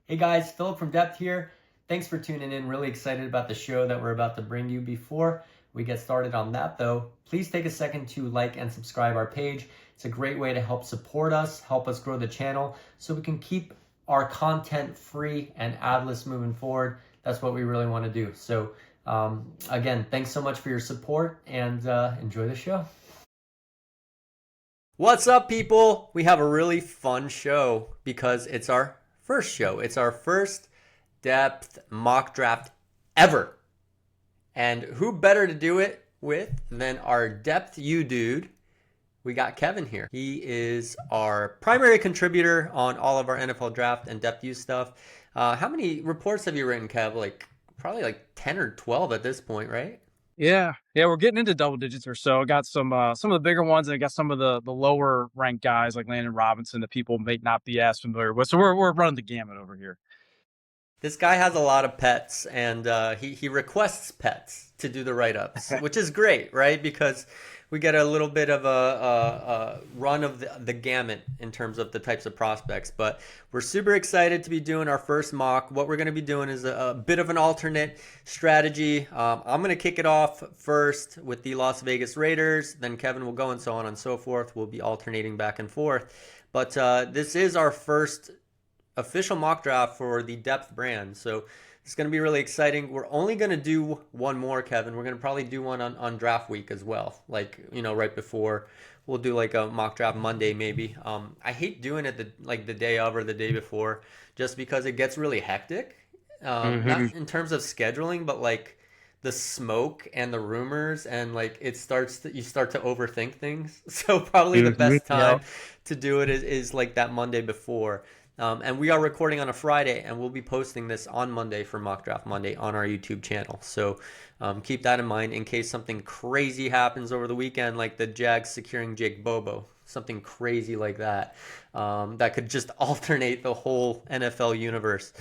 Hey guys, Philip from Depth here. Thanks for tuning in. Really excited about the show that we're about to bring you. Before we get started on that though, please take a second to like and subscribe our page. It's a great way to help support us, help us grow the channel so we can keep our content free and adless moving forward. That's what we really want to do. So again, thanks so much for your support and enjoy the show. What's up, people? We have a really fun show because it's our first show. It's our first depth mock draft ever. And who better to do it with than our depth you dude? We got Kevin here. He is our primary contributor on all of our NFL draft and depth you stuff. How many reports have you written, Kev? Probably like 10 or 12 at this point, right? Yeah, we're getting into double digits or so. I got some of the bigger ones, and I got some of the lower ranked guys like Landon Robinson that people may not be as familiar with. So we're running the gamut over here. This guy has a lot of pets, and he requests pets to do the write-ups, which is great, right? Because we get a little bit of a run of the gamut in terms of the types of prospects. But we're super excited to be doing our first mock. What we're going to be doing is a bit of an alternate strategy. I'm going to kick it off first with the Las Vegas Raiders. Then Kevin will go, and so on and so forth. We'll be alternating back and forth. But this is our first official mock draft for the depth brand. So it's going to be really exciting. We're only going to do one more, Kevin. We're going to probably do one on draft week as well. Right before we'll do like a mock draft Monday maybe. I hate doing it the day of or the day before just because it gets really hectic. Mm-hmm. Not in terms of scheduling, but like the smoke and the rumors and like you start to overthink things. So probably the Mm-hmm. best Yep. time to do it is like that Monday before. And we are recording on a Friday, and we'll be posting this on Monday for Mock Draft Monday on our YouTube channel. So keep that in mind in case something crazy happens over the weekend, like the Jags securing Jake Bobo, something crazy like that, that could just alternate the whole NFL universe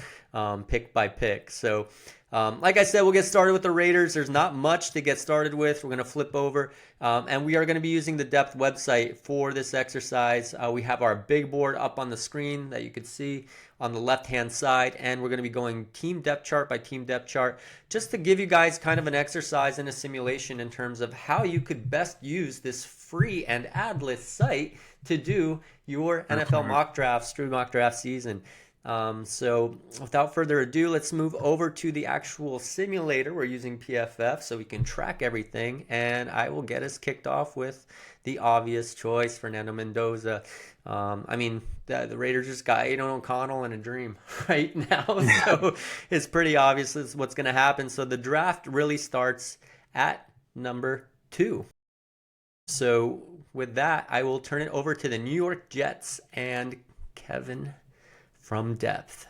pick by pick. So like I said, we'll get started with the Raiders. There's not much to get started with. We're going to flip over, and we are going to be using the Depth website for this exercise. We have our big board up on the screen that you can see on the left-hand side, and we're going to be going team depth chart by team depth chart just to give you guys kind of an exercise and a simulation in terms of how you could best use this free and adless site to do your NFL mock drafts through mock draft season. So without further ado, let's move over to the actual simulator. We're using PFF so we can track everything, and I will get us kicked off with the obvious choice, Fernando Mendoza. The Raiders just got Aiden O'Connell in a dream right now, so it's pretty obvious what's going to happen. So the draft really starts at number 2. So with that, I will turn it over to the New York Jets and Kevin from Depth.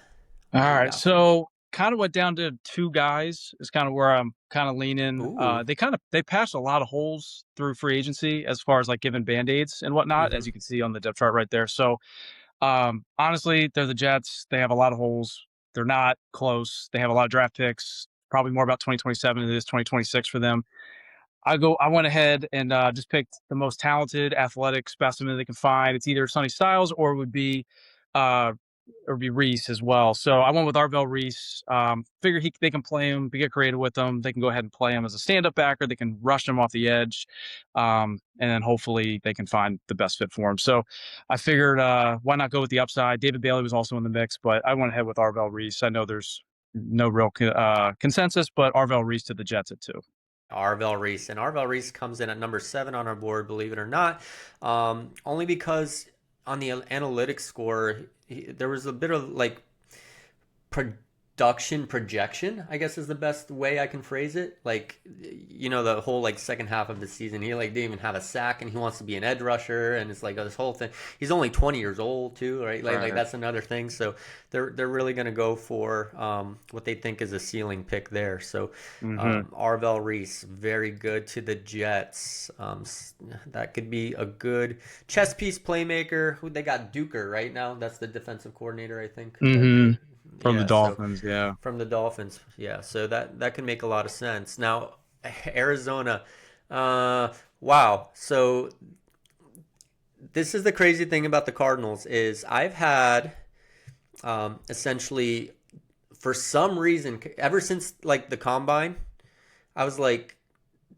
All What do you right. got for me? So kind of went down to two guys is kind of where I'm kind of leaning. Ooh. They patched a lot of holes through free agency as far as like giving band-aids and whatnot, Mm-hmm. as you can see on the depth chart right there. So honestly, they're the Jets. They have a lot of holes. They're not close. They have a lot of draft picks, probably more about 2027 than it is 2026 for them. I went ahead and just picked the most talented athletic specimen they can find. It's either Sonny Styles uh, or be Reese as well. So I went with Arvell Reese. Figure they can play him, get creative with him. They can go ahead and play him as a stand-up backer. They can rush him off the edge, and then hopefully they can find the best fit for him. So I figured, why not go with the upside? David Bailey was also in the mix, but I went ahead with Arvell Reese. I know there's no real consensus, but Arvell Reese to the Jets at 2. Arvell Reese. And Arvell Reese comes in at number 7 on our board, believe it or not. Only because on the analytics score, there was a bit of like production projection, I guess is the best way I can phrase it. Like, the whole like second half of the season, he like didn't even have a sack, and he wants to be an edge rusher, and it's like this whole thing. He's only 20 years old too, right? Like that's another thing. So they're really gonna go for what they think is a ceiling pick there. So Mm-hmm. Arvell Reese, very good to the Jets. That could be a good chess piece playmaker. Who they got Duker right now? That's the defensive coordinator, I think. Mm-hmm. From the Yeah, so Dolphins, yeah. from the Dolphins. Yeah, so that can make a lot of sense. Now, Arizona. Wow. So this is the crazy thing about the Cardinals is I've had Essentially, for some reason, ever since like the combine, I was like,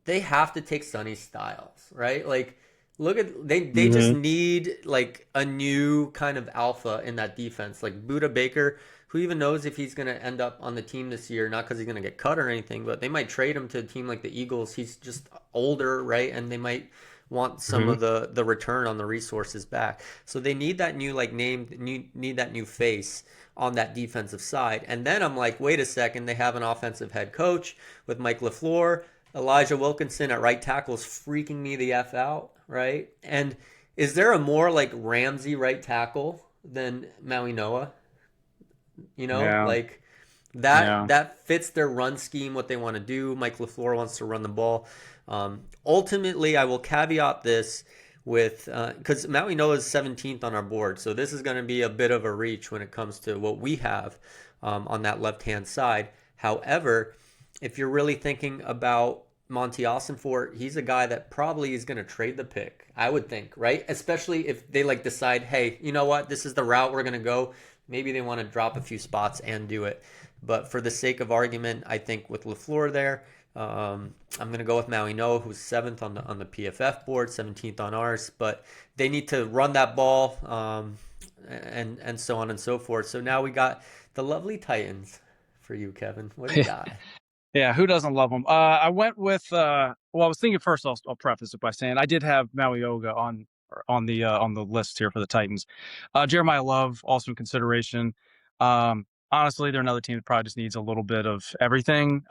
they have to take Sonny Styles, right? Like, look at they just Hmm. need like a new kind of alpha in that defense. Like Buda Baker, who even knows if he's gonna end up on the team this year? Not because he's gonna get cut or anything, but they might trade him to a team like the Eagles. He's just older, right? And they might want some Hmm. of the return on the resources back. So they need that new like name, need that new face on that defensive side. And then I'm like, wait a second, they have an offensive head coach with Mike LaFleur. Elijah Wilkinson at right tackle is freaking me the F out, right? And is there a more like Ramsey right tackle than Maui Noah? You know, Yeah. like that Yeah. that fits their run scheme, what they want to do. Mike LaFleur wants to run the ball. Ultimately, I will caveat this with because Maui Noah is 17th on our board, so this is going to be a bit of a reach when it comes to what we have on that left hand side. However, if you're really thinking about Monty Austin, he's a guy that probably is going to trade the pick. I would think, right? Especially if they like decide, hey, you know what, this is the route we're going to go. Maybe they want to drop a few spots and do it. But for the sake of argument, I think with LaFleur there, I'm going to go with Maui Noah, who's seventh on the PFF board, 17th on ours. But they need to run that ball, and so on and so forth. So now we got the lovely Titans for you, Kevin. What do you got? Yeah, who doesn't love him? I went with well, I was thinking first. I'll preface it by saying I did have Maui Yoga on the list here for the Titans. Jeremiah Love also in consideration. Honestly, they're another team that probably just needs a little bit of everything.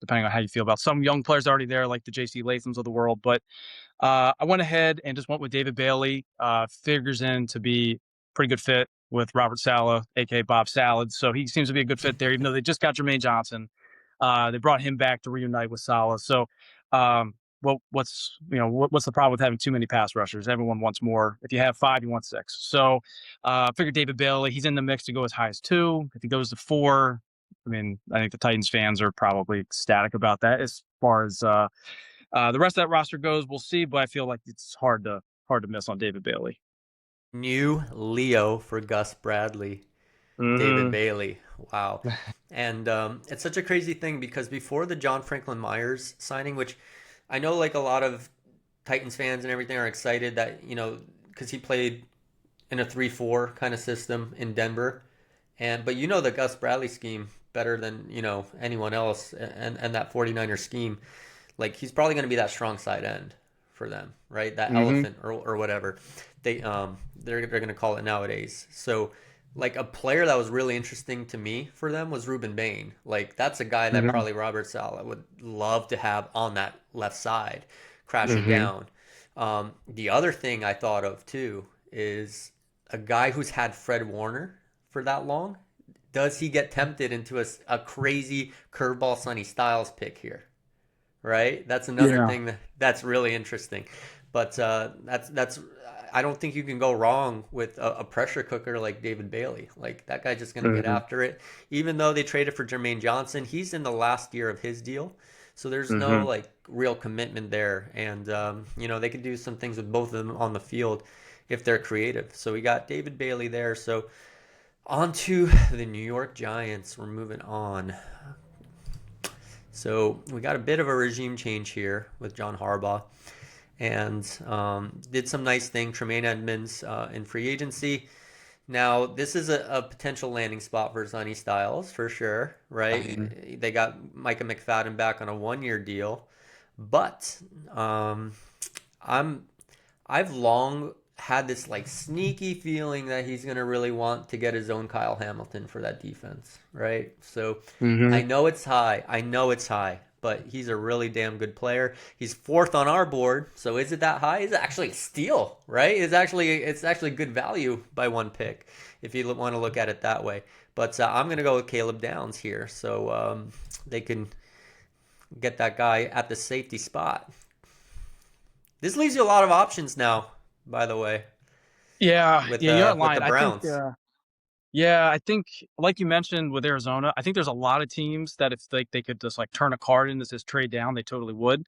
Depending on how you feel about some young players already there, like the J.C. Lathams of the world. But I went ahead and just went with David Bailey. Figures in to be pretty good fit with Robert Saleh, aka Bob Salad. So he seems to be a good fit there, even though they just got Jermaine Johnson. They brought him back to reunite with Saleh. So, what's the problem with having too many pass rushers? Everyone wants more. If you have five, you want six. So, I figured David Bailey, he's in the mix to go as high as two. If he goes to four, I mean, I think the Titans fans are probably ecstatic about that. As far as the rest of that roster goes, we'll see. But I feel like it's hard to miss on David Bailey. New Leo for Gus Bradley, David Hmm. Bailey. Wow. And it's such a crazy thing because before the John Franklin Myers signing, which I know like a lot of Titans fans and everything are excited that, because he played in a 3-4 kind of system in Denver. But the Gus Bradley scheme better than, anyone else, and that 49er scheme. Like he's probably going to be that strong side end for them, right? That Hmm. elephant or whatever they're going to call it nowadays. So like a player that was really interesting to me for them was Ruben Bain. Like that's a guy that Hmm. probably Robert Saleh would love to have on that left side, crashing Hmm. down. The other thing I thought of too is a guy who's had Fred Warner for that long. Does he get tempted into a crazy curveball Sonny Styles pick here? Right? That's another Yeah. thing that's really interesting. But that's I don't think you can go wrong with a pressure cooker like David Bailey. Like that guy's just going to get Hmm. after it. Even though they traded for Jermaine Johnson, he's in the last year of his deal, so there's no Hmm. like real commitment there. And they could do some things with both of them on the field if they're creative. So we got David Bailey there. So on to the New York Giants. We're moving on. So we got a bit of a regime change here with John Harbaugh, and did some nice thing. Tremaine Edmonds in free agency. Now this is a potential landing spot for Sonny Styles for sure, Mhm. right? They got Micah McFadden back on a 1-year deal, but um, I'm I've long had this like sneaky feeling that he's gonna really want to get his own Kyle Hamilton for that defense, right? So I Mhm. know it's high. I know it's high, but he's a really damn good player. He's fourth on our board, so is it that high? It's actually a steal, right? It's actually good value by one pick if you want to look at it that way. But I'm gonna go with Caleb Downs here, so they can get that guy at the safety spot. This leaves you a lot of options now, by the way, Yeah, with yeah, you're uh in with the line. Browns. I think, like you mentioned with Arizona, I think there's a lot of teams that if they could just like turn a card in that says trade down, they totally would,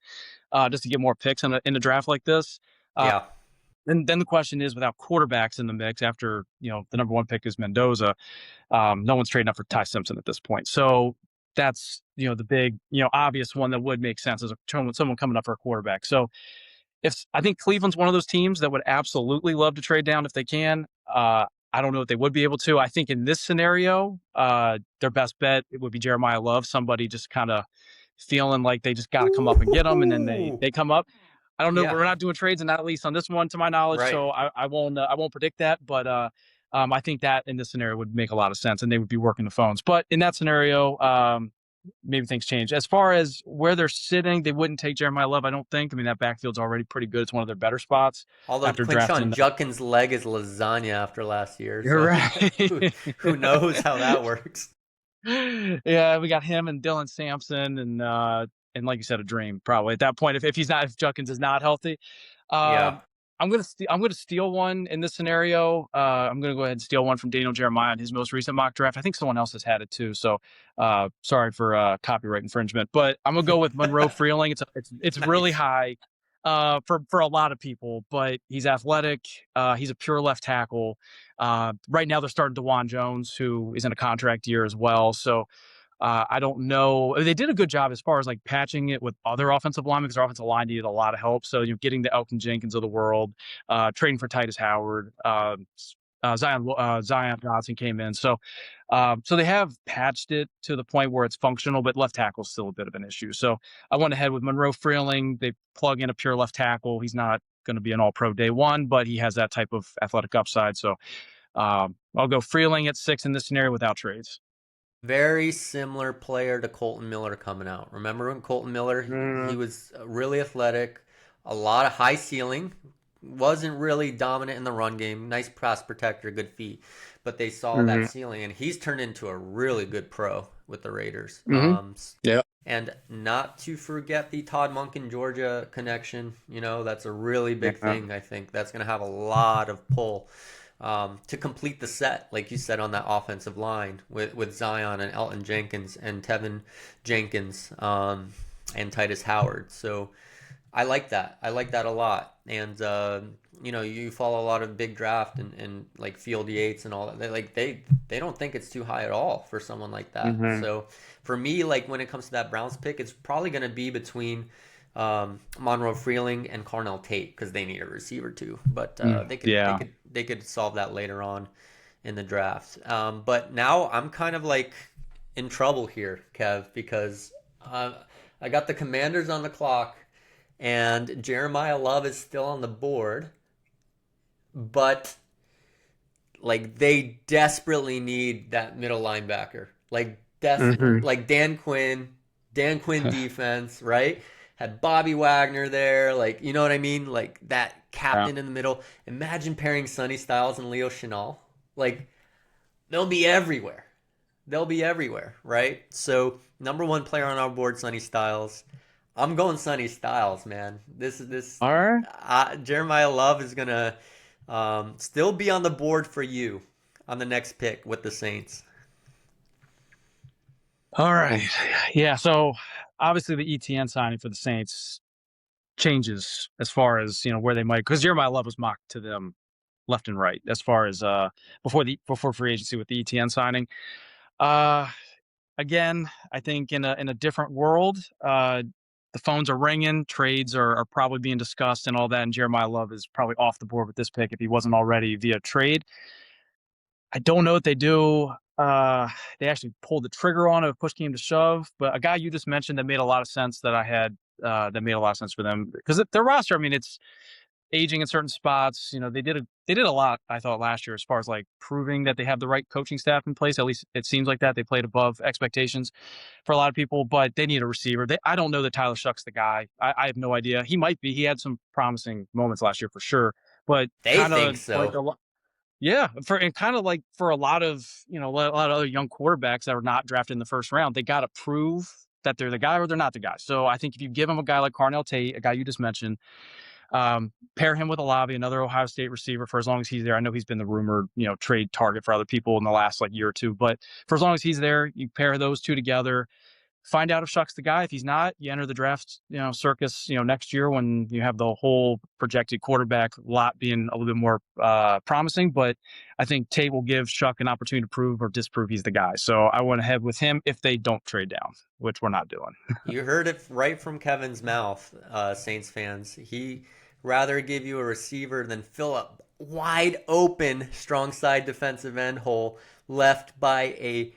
just to get more picks in a draft like this. Uh, Yeah. And then the question is, without quarterbacks in the mix, after the number one pick is Mendoza, no one's trading up for Ty Simpson at this point. So that's the big obvious one that would make sense as someone coming up for a quarterback. So if I think Cleveland's one of those teams that would absolutely love to trade down if they can. I don't know if they would be able to. I think in this scenario, their best bet it would be Jeremiah Love. Somebody just kind of feeling like they just got to come up and get them, and then they Ooh. they come up. I don't know. Yeah, We're not doing trades, and not at least on this one, to my knowledge. right. So I won't predict that, but I think that in this scenario would make a lot of sense, and they would be working the phones. But in that scenario, maybe things change. As far as where they're sitting, they wouldn't take Jeremiah Love, I don't think. I mean, that backfield's already pretty good. It's one of their better spots Although after Quinshawn drafting. Judkins' leg is lasagna after last year, You're so right. who knows how that works? Yeah, we got him and Dylan Sampson and like you said, a dream probably at that point if Judkins is not healthy. Yeah. Um, I'm gonna steal one in this scenario. I'm gonna go ahead and steal one from Daniel Jeremiah in his most recent mock draft. I think someone else has had it too. So sorry for copyright infringement, but I'm gonna go with Monroe Freeling. It's really Nice. high for a lot of people, but he's athletic. He's a pure left tackle. Right now they're starting DeJuan Jones, who is in a contract year as well. So I don't know. They did a good job as far as like patching it with other offensive linemen because their offensive line needed a lot of help. So getting the Elton Jenkins of the world, trading for Titus Howard, Zion Johnson came in. So they have patched it to the point where it's functional, but left tackle is still a bit of an issue. So I went ahead with Monroe Freeling. They plug in a pure left tackle. He's not going to be an All-Pro day one, but he has that type of athletic upside. So I'll go Freeling at 6 in this scenario without trades. Very similar player to Colton Miller coming out. Remember when Colton Miller, he was really athletic, a lot of high ceiling, wasn't really dominant in the run game, nice pass protector, good feet, but they saw that Mm-hmm. ceiling, and he's turned into a really good pro with the Raiders. Mm-hmm. Yeah. And not to forget the Todd Monken Georgia connection. That's a really big Yeah. thing. I think that's going to have a lot of pull to complete the set, like you said, on that offensive line with Zion and Elton Jenkins and Tevin Jenkins and Titus Howard. So I like that. I like that a lot. And you follow a lot of big draft and like Field Yates and all that. They don't think it's too high at all for someone like that. Mm-hmm. So for me, like when it comes to that Browns pick, it's probably going to be between Monroe Freeling and Carnell Tate because they need a receiver too. But they could they Yeah. could they could solve that later on in the draft. But now I'm kind of like in trouble here, Kev, because I got the Commanders on the clock and Jeremiah Love is still on the board, but like they desperately need that middle linebacker. Mm-hmm. Like Dan Quinn defense, right? Had Bobby Wagner there, like you know what I mean? Like that Yeah. captain in the middle. Imagine pairing Sonny Styles and Leo Chenal. Like they'll be everywhere. They'll be everywhere, right? So number one player on our board, Sonny Styles. I'm going Sonny Styles, man. This All right. Jeremiah Love is gonna still be on the board for you on the next pick with the Saints. All right. Yeah. So obviously the ETN signing for the Saints changes as far as where they might, because Jeremiah Love was mocked to them left and right as far as before free agency with the ETN signing. Uh Again, I think in a different world, the phones are ringing, trades are probably being discussed and all that, and Jeremiah Love is probably off the board with this pick if he wasn't already via trade. I don't know what they do. They actually pulled the trigger on it if push came to shove, but a guy you just mentioned that made a lot of sense that made a lot of sense for them because their roster. I mean, it's aging in certain spots. They did a lot. I thought last year as far as like proving that they have the right coaching staff in place. At least it seems like that they played above expectations for a lot of people. But they need a receiver. I don't know that Tyler Shuck's the guy. I have no idea. He might be. He had some promising moments last year for sure. But They kind think of like so. a lot. Yeah, and kind of like for a lot of a lot of other young quarterbacks that are not drafted in the first round, they got to prove that they're the guy or they're not the guy. So I think if you give them a guy like Carnell Tate, a guy you just mentioned, pair him with Olave, another Ohio State receiver, for as long as he's there. I know he's been the rumored trade target for other people in the last like year or two, but for as long as he's there, you pair those two together. find out if Shuck's the guy. If he's not, you enter the draft, circus, next year when you have the whole projected quarterback lot being a little bit more promising. But I think Tate will give Shuck an opportunity to prove or disprove he's the guy. So I went ahead with him if they don't trade down, which we're not doing. You heard it right from Kevin's mouth, Saints fans. He rather give you a receiver than fill a wide open strong side defensive end hole left by a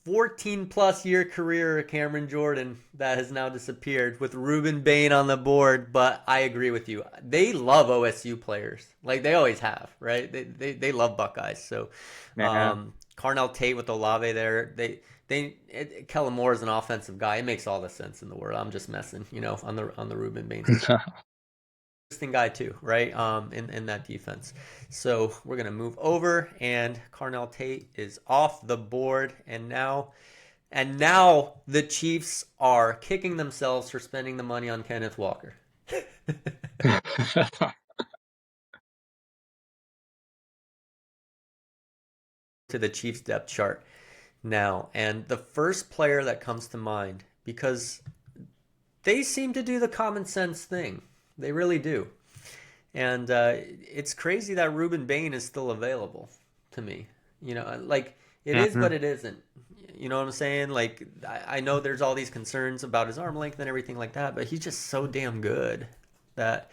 14 plus year career of Cameron Jordan that has now disappeared with Ruben Bain on the board. But I agree with you. They love OSU players. Like they always have, right? They love Buckeyes. So Yeah. Carnell Tate with Olave there. Kellen Moore is an offensive guy. It makes all the sense in the world. I'm just messing, on the Ruben Bain side. Interesting guy too, right? In that defense. So we're gonna move over, and Carnell Tate is off the board, and now the Chiefs are kicking themselves for spending the money on Kenneth Walker. To the Chiefs depth chart now, and the first player that comes to mind, because they seem to do the common sense thing. They really do. And it's crazy that Ruben Bain is still available to me. Like it is, but it isn't. You know what I'm saying? Like I know there's all these concerns about his arm length and everything like that, but he's just so damn good that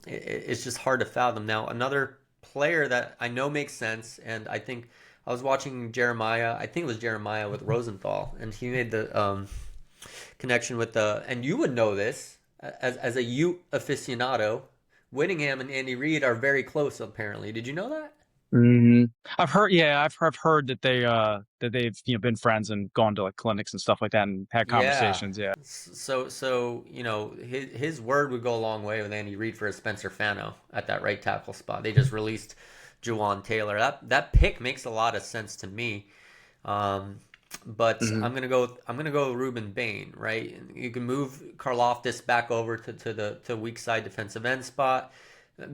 it's just hard to fathom. Now, another player that I know makes sense, and I think I was watching Jeremiah. I think it was Jeremiah with Rosenthal, and he made the connection with and you would know this as a Ute aficionado. Whittingham and Andy Reid are very close, apparently. Did you know that? Mm-hmm. I've heard, I've heard that they've been friends and gone to like clinics and stuff like that and had Yeah. conversations. Yeah. So his word would go a long way with Andy Reid for a Spencer Fano at that right tackle spot. They just released Juwan Taylor. That pick makes a lot of sense to me. But Mm-hmm. I'm gonna go Ruben Bain, right? You can move Karlaftis back over to the weak side defensive end spot.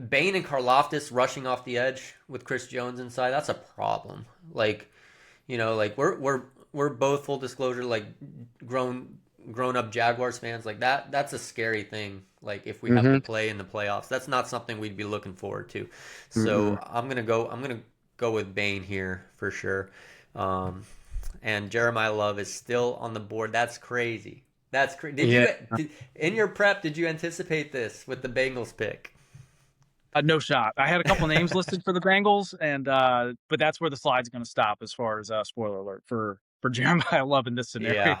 Bain and Karlaftis rushing off the edge with Chris Jones inside, that's a problem. Like, like we're both, full disclosure, like grown up Jaguars fans. Like that's a scary thing. Like if we have to Mm-hmm. play in the playoffs, that's not something we'd be looking forward to. Mm-hmm. So I'm gonna go with Bain here for sure. Um, and Jeremiah Love is still on the board. That's crazy. That's crazy. Yeah. In your prep, did you anticipate this with the Bengals pick? No shot. I had a couple names listed for the Bengals, and but that's where the slide's going to stop as far as spoiler alert for Jeremiah Love in this scenario.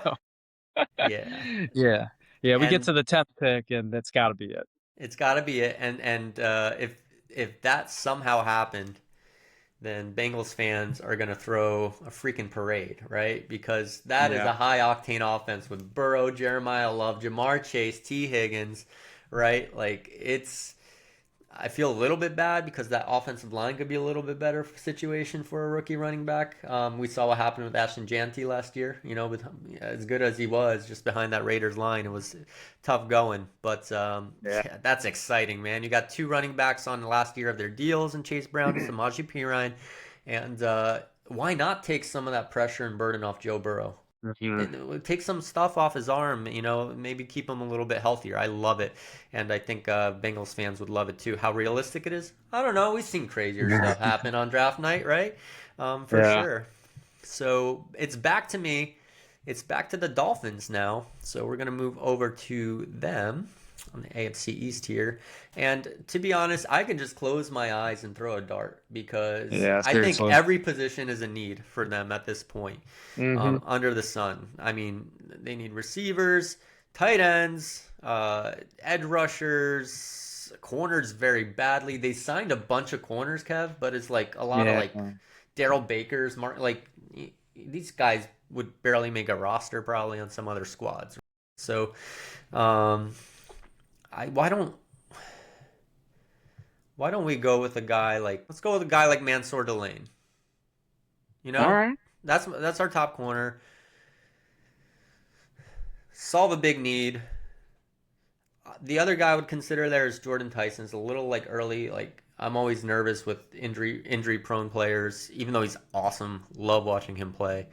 Yeah, yeah. Yeah, yeah. We get And to the 10th pick, and that's got to be it. it's got to be it. And if that somehow happened, then Bengals fans are going to throw a freaking parade, right? Because that is Yeah. a high octane offense with Burrow, Jeremiah Love, Jamar Chase, T. Higgins, right? Like I feel a little bit bad because that offensive line could be a little bit better situation for a rookie running back. We saw what happened with Ashton Janty last year. With as good as he was, just behind that Raiders line, it was tough going. But Yeah. yeah, that's exciting, man. You got two running backs on the last year of their deals, and Chase Brown and Samaje Perine, and why not take some of that pressure and burden off Joe Burrow? Mhm. Take some stuff off his arm, maybe keep him a little bit healthier. I love it. And I think Bengals fans would love it too. How realistic it is? I don't know. We've seen crazier stuff happen on draft night, right? For Yeah. sure. So it's back to me. It's back to the Dolphins now. So we're going to move over to them on the AFC East here. And to be honest, I can just close my eyes and throw a dart because Yeah. I think Seriously. every position is a need for them at this point, Mm-hmm. under the sun. I mean, they need receivers, tight ends, edge rushers, corners very badly. They signed a bunch of corners, Kev, but it's like a lot of Yeah. like Daryl Baker's, like these guys would barely make a roster probably on some other squads. So, um, I why don't we go with a guy like let's go with a guy like Mansour Delane. You All know, right. that's our top corner. Solve a big need. The other guy I would consider there is Jordan Tyson's a little like early. Like I'm always nervous with injury prone players, even though he's awesome. Love watching him play.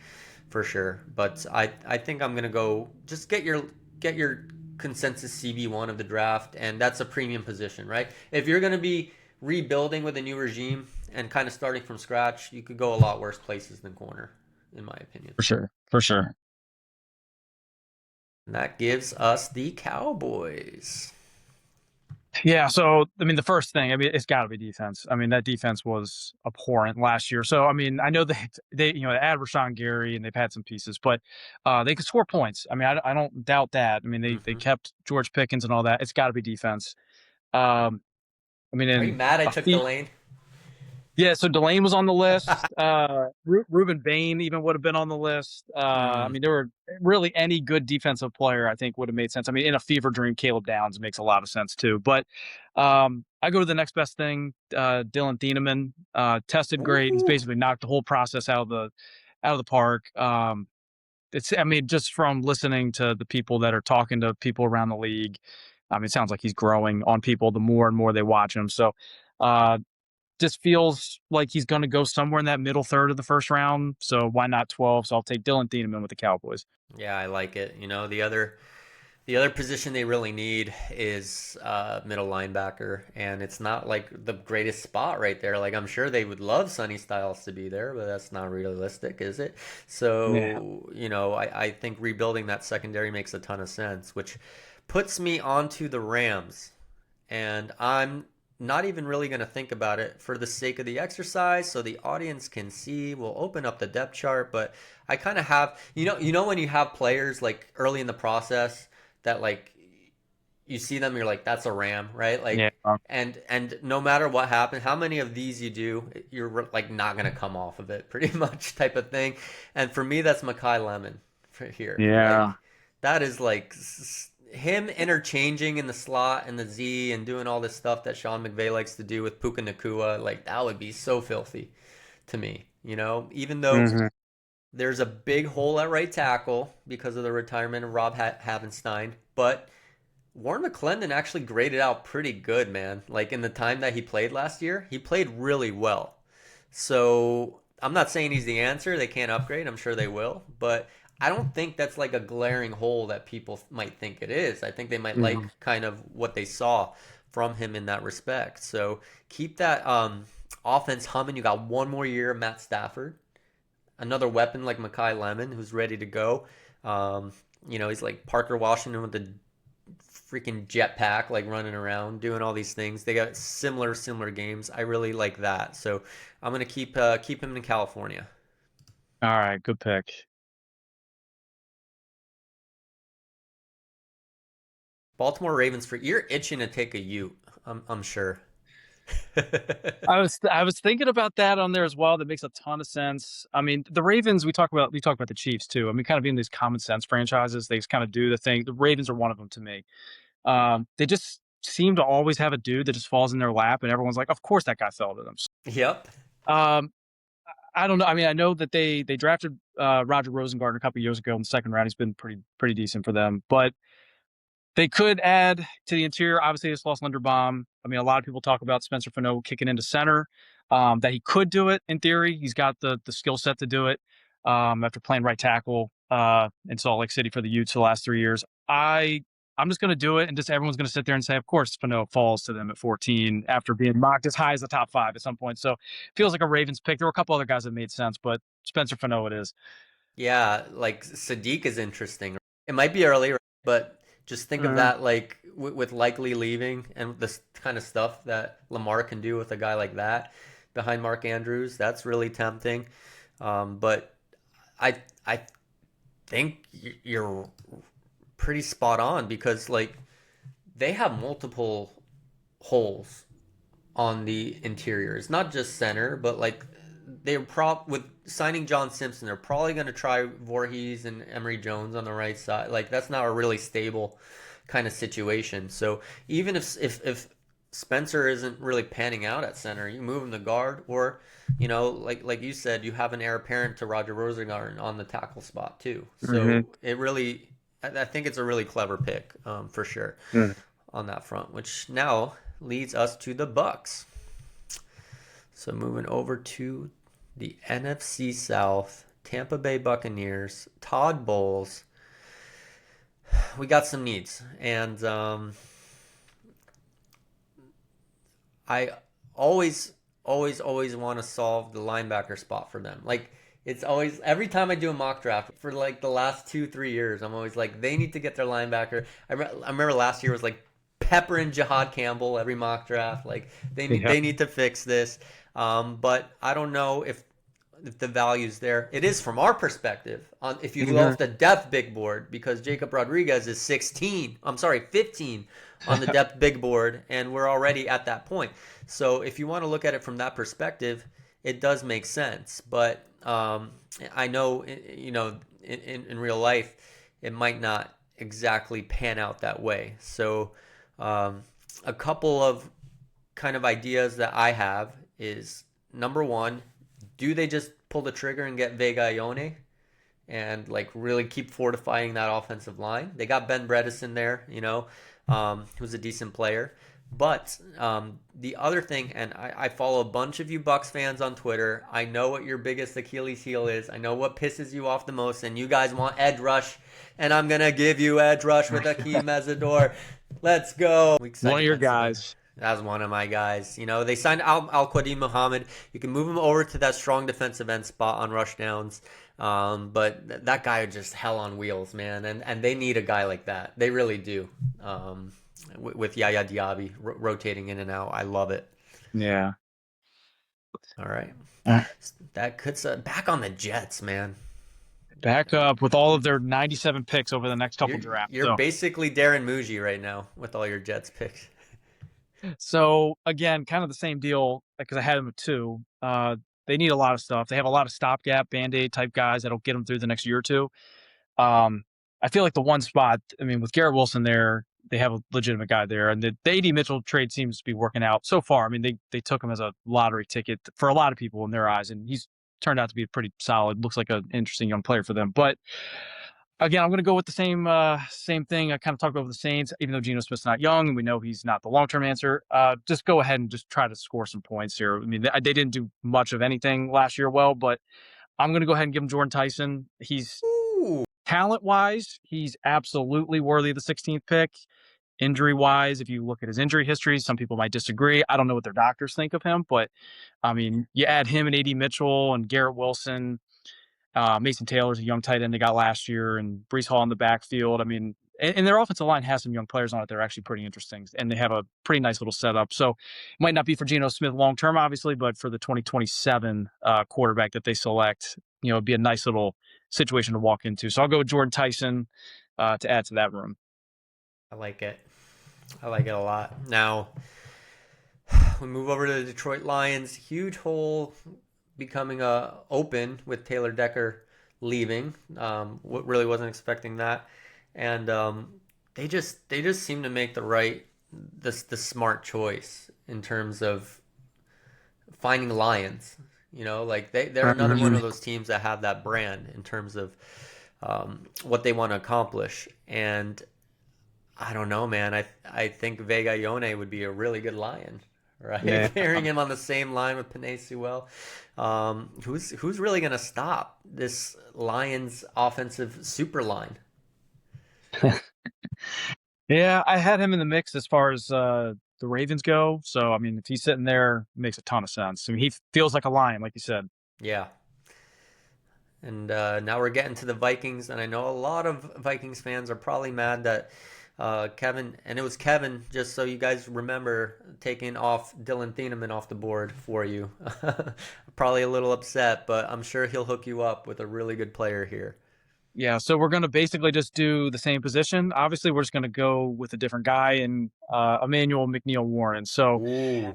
for sure. But I think I'm gonna go just get your consensus CB1 of the draft, and that's a premium position, right? If you're gonna be rebuilding with a new regime and kind of starting from scratch, you could go a lot worse places than corner, in my opinion. For sure. For sure. And that gives us the Cowboys. Yeah, so I mean, the first thing, I mean, it's got to be defense. I mean, that defense was abhorrent last year. So I mean, I know they add Rashawn Gary and they've had some pieces, but they could score points. I mean, I don't doubt that. I mean, they Mm-hmm. kept George Pickens and all that. It's got to be defense. Um, I mean, Are you in mad I a took feat. Delane? Yeah, so Delane was on the list. Ruben Bain even would have been on the list. I Mm. mean, there were really any good defensive player I think would have made sense. I mean, in a fever dream, Caleb Downs makes a lot of sense too. But I go to the next best thing. Dylan Thieneman tested great. He's Ooh. basically knocked the whole process out of the park. It's I mean, just from listening to the people that are talking to people around the league, I mean, it sounds like he's growing on people the more and more they watch him. So. Uh, just feels like he's going to go somewhere in that middle third of the first round. So why not 12? So I'll take Dylan Thieneman with the Cowboys. Yeah, I like it. The other position they really need is middle linebacker, and it's not like the greatest spot right there. Like I'm sure they would love Sonny Styles to be there, but that's not realistic, is it? Yeah. So I think rebuilding that secondary makes a ton of sense, which puts me onto the Rams, and I'm not even really going to think about it for the sake of the exercise so the audience can see. We'll open up the depth chart, but I kind of have, when you have players like early in the process that like you see them, you're like, that's a Ram, right? Yeah. Like, and no matter what happens, how many of these you do, you're like not gonna come off of it, pretty much type of thing. And for me, that's Makai Lemon for here. Yeah. Like, that is like him interchanging in the slot and the Z and doing all this stuff that Sean McVay likes to do with Puka Nakua. Like, that would be so filthy to me. Even though Hmm. there's a big hole at right tackle because of the retirement of Rob Havenstein, but Warren McClendon actually graded out pretty good, man. Like in the time that he played last year, he played really well. So I'm not saying he's the answer. They can't upgrade. I'm sure they will. But I don't think that's like a glaring hole that people might think it is. I think they might Hmm. like kind of what they saw from him in that respect. So keep that offense humming. You got one more year of Matt Stafford, another weapon like Makai Lemon, who's ready to go. Um, he's like Parker Washington with the freaking jetpack, like running around, doing all these things. They got similar games. I really like that. So I'm gonna keep him in California. All right. Good pick. Baltimore Ravens for you're itching to take a Ute. I'm sure. I was thinking about that on there as well. That makes a ton of sense. I mean, the Ravens we talk about the Chiefs too. I mean, kind of being these common sense franchises, they just kind of do the thing. The Ravens are one of them to me. They just seem to always have a dude that just falls in their lap, and everyone's like, "Of course that guy fell to them." Yep. Um, I don't know. I mean, I know that they drafted Roger Rosengarten a couple years ago in the second round. He's been pretty decent for them, but they could add to the interior. Obviously, they just lost Linderbaum. I mean, a lot of people talk about Spencer Fano kicking into center. That he could do it in theory. He's got the skill set to do it. After playing right tackle in Salt Lake City for the Utes the last 3 years, I'm just going to do it, and just everyone's going to sit there and say, of course, Fano falls to them at 14 after being mocked as high as the top 5 at some point. So, it feels like a Ravens pick. There were a couple other guys that made sense, but Spencer Fano it is. Yeah, like Sadiq is interesting. It might be early, right? But just think of Mhm. that like with likely leaving and this kind of stuff that Lamar can do with a guy like that behind Mark Andrews. That's really tempting. But I think you're pretty spot on because like they have multiple holes on the interior. It's not just center, but like they're with signing John Simpson, they're probably going to try Voorhees and Emery Jones on the right side. Like that's not a really stable kind of situation. So even if Spencer isn't really panning out at center, you move him to guard, or like you said, you have an heir apparent to Roger Rosengarten on the tackle spot too. Mhm. So it really, I think it's a really clever pick for sure Mhm. on that front, which now leads us to the Bucks. So moving over to the NFC South, Tampa Bay Buccaneers, Todd Bowles. We got some needs, and I always, always want to solve the linebacker spot for them. Like it's always every time I do a mock draft for like the last 2 3 years, I'm always like they need to get their linebacker. I remember last year was like Pepper and Jahad Campbell every mock draft. Like Yeah. they need to fix this. But I don't know if the value's there. It is from our perspective. On if you go Mhm. off the depth big board, because Jacob Rodriguez is 16. I'm sorry, 15 on the depth big board, and we're already at that point. So if you want to look at it from that perspective, it does make sense. But I know, in real life, it might not exactly pan out that way. So um, a couple of kind of ideas that I have is number one, do they just pull the trigger and get Vega Ione and like really keep fortifying that offensive line? They got Ben Bredesen there, who's a decent player. But the other thing, and I follow a bunch of you Bucks fans on Twitter. I know what your biggest Achilles heel is. I know what pisses you off the most, and you guys want edge rush, and I'm gonna give you edge rush with Akeem Mesidor. Let's go. Week One side of your against the guys. That's one of my guys. They signed Al Qadim Muhammad. You can move him over to that strong defensive end spot on rush downs. But that guy is just hell on wheels, man. And they need a guy like that. They really do. With Yaya Diaby rotating in and out. I love it. Yeah. All right. Uh, That puts back on the Jets, man. Back up with all of their 97 picks over the next couple You're drafts. you're basically Darren Muji right now with all your Jets picks. So again, kind of the same deal because I had them at two. They need a lot of stuff. They have a lot of stopgap band-aid type guys that'll get them through the next year or two. Um, I feel like the one spot, I mean, with Garrett Wilson there, they have a legitimate guy there, and the AD Mitchell trade seems to be working out so far. I mean, they took him as a lottery ticket for a lot of people in their eyes, and he's turned out to be pretty solid. Looks like an interesting young player for them. But again, I'm going to go with the same thing. I kind of talked about the Saints, even though Geno Smith's not young, and we know he's not the long term answer. Just go ahead and just try to score some points here. I mean, they didn't do much of anything last year, well, but I'm going to go ahead and give him Jordan Tyson. He's Ooh. talent wise, he's absolutely worthy of the 16th pick. Injury wise, if you look at his injury history, some people might disagree. I don't know what their doctors think of him, but I mean, you add him and AD Mitchell and Garrett Wilson. Mason Taylor's a young tight end they got last year, and Brees Hall in the backfield. I mean, and their offensive line has some young players on it that are actually pretty interesting, and they have a pretty nice little setup. So it might not be for Geno Smith long term, obviously, but for the 2027 quarterback that they select, it'd be a nice little situation to walk into. So I'll go with Jordan Tyson to add to that room. I like it. I like it a lot. Now, we move over to the Detroit Lions. Huge hole becoming open with Taylor Decker leaving. Really wasn't expecting that, and they just seem to make the smart choice in terms of finding Lions. Like they're another one of those teams that have that brand in terms of what they want to accomplish. And I don't know, man. I think Vega Ione would be a really good Lion, Yeah. right? Pairing him on the same line with Penei Sewell. Who's really going to stop this Lions offensive super line? Yeah, I had him in the mix as far as the Ravens go. So I mean, if he's sitting there, it makes a ton of sense. I mean, he feels like a lion, like you said. Yeah. And now we're getting to the Vikings, and I know a lot of Vikings fans are probably mad that Kevin, and it was Kevin, just so you guys remember, taking off Dylan Thieneman off the board for you. Probably a little upset, but I'm sure he'll hook you up with a really good player here. Yeah, so we're going to basically just do the same position. Obviously, we're just going to go with a different guy and Emmanuel McNeil Warren. So Ooh,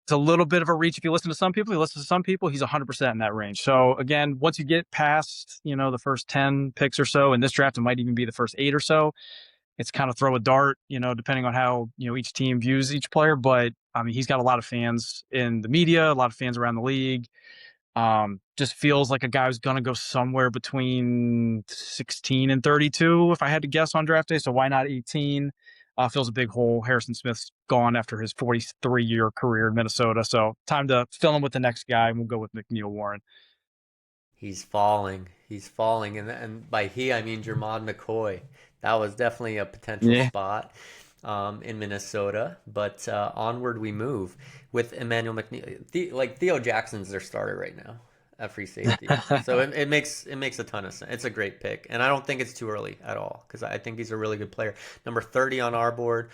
it's a little bit of a reach if you listen to some people. You listen to some people, he's 100% in that range. So again, once you get past the first 10 picks or so in this draft, it might even be the first 8 or so. It's kind of throw a dart, depending on how each team views each player. But I mean, he's got a lot of fans in the media, a lot of fans around the league. Just feels like a guy who's going to go somewhere between 16 and 32, if I had to guess on draft day. So why not 18? Fills a big hole. Harrison Smith's gone after his 43-year career in Minnesota. So time to fill him with the next guy, and we'll go with McNeil Warren. He's falling. He's falling, and by he I mean Jermod McCoy. That was definitely a potential Yeah. spot in Minnesota, but onward we move with Emmanuel McNeil. Like Theo Jackson's their starter right now at free safety, so it makes a ton of sense. It's a great pick, and I don't think it's too early at all because I think he's a really good player. Number 30 on our board.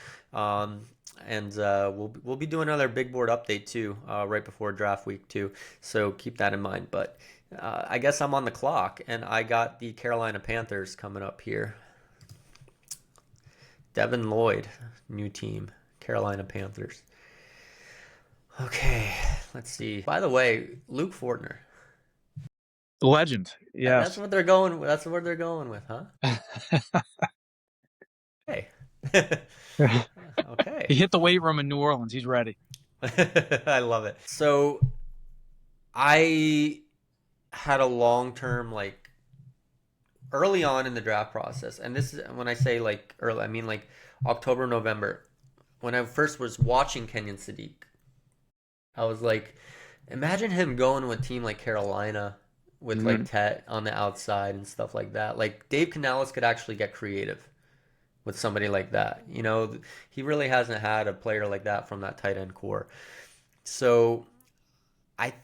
And we'll be doing another big board update too, right before draft week too. So keep that in mind. But I guess I'm on the clock, and I got the Carolina Panthers coming up here. Devin Lloyd, new team, Carolina Panthers. Okay, let's see. By the way, Luke Fortner. Legend. That's Yes. what they're going. That's what they're going with, huh? Hey. He Okay. hit the weight room in New Orleans. He's ready. I love it. So I had a long term like early on in the draft process, and this is when I say like early, I mean like October, November. When I first was watching Kenyon Sadiq, I was like, imagine him going to a team like Carolina with like Mhm. Tet on the outside and stuff like that. Like Dave Canales could actually get creative with somebody like that. He really hasn't had a player like that from that tight end core. So I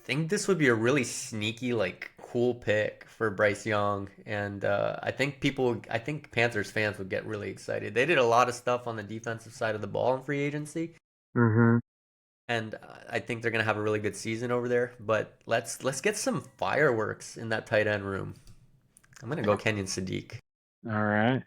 think this would be a really sneaky, like cool pick for Bryce Young, and I think Panthers fans would get really excited. They did a lot of stuff on the defensive side of the ball in free agency, Mhm. and I think they're gonna have a really good season over there. But let's get some fireworks in that tight end room. I'm gonna go Kenyon Sadiq. All right.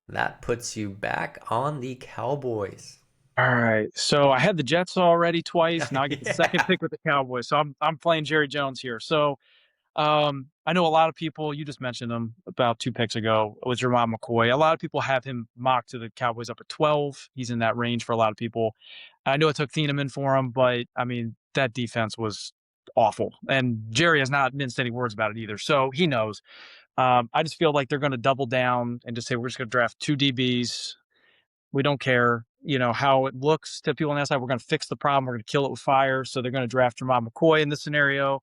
That puts you back on the Cowboys. All right. So I had the Jets already twice. Now I get the second Yeah. pick with the Cowboys. So I'm playing Jerry Jones here. So I know a lot of people. You just mentioned him about 2 picks ago. Was Jermod McCoy? A lot of people have him mocked to the Cowboys up at 12. He's in that range for a lot of people. I know it took Thieneman for him, but I mean that defense was awful, and Jerry has not minced any words about it either. So he knows. I just feel like they're going to double down and just say we're just going to draft 2 DBs. We don't care, how it looks to people on that side. We're going to fix the problem. We're going to kill it with fire. So they're going to draft Jermod McCoy in this scenario.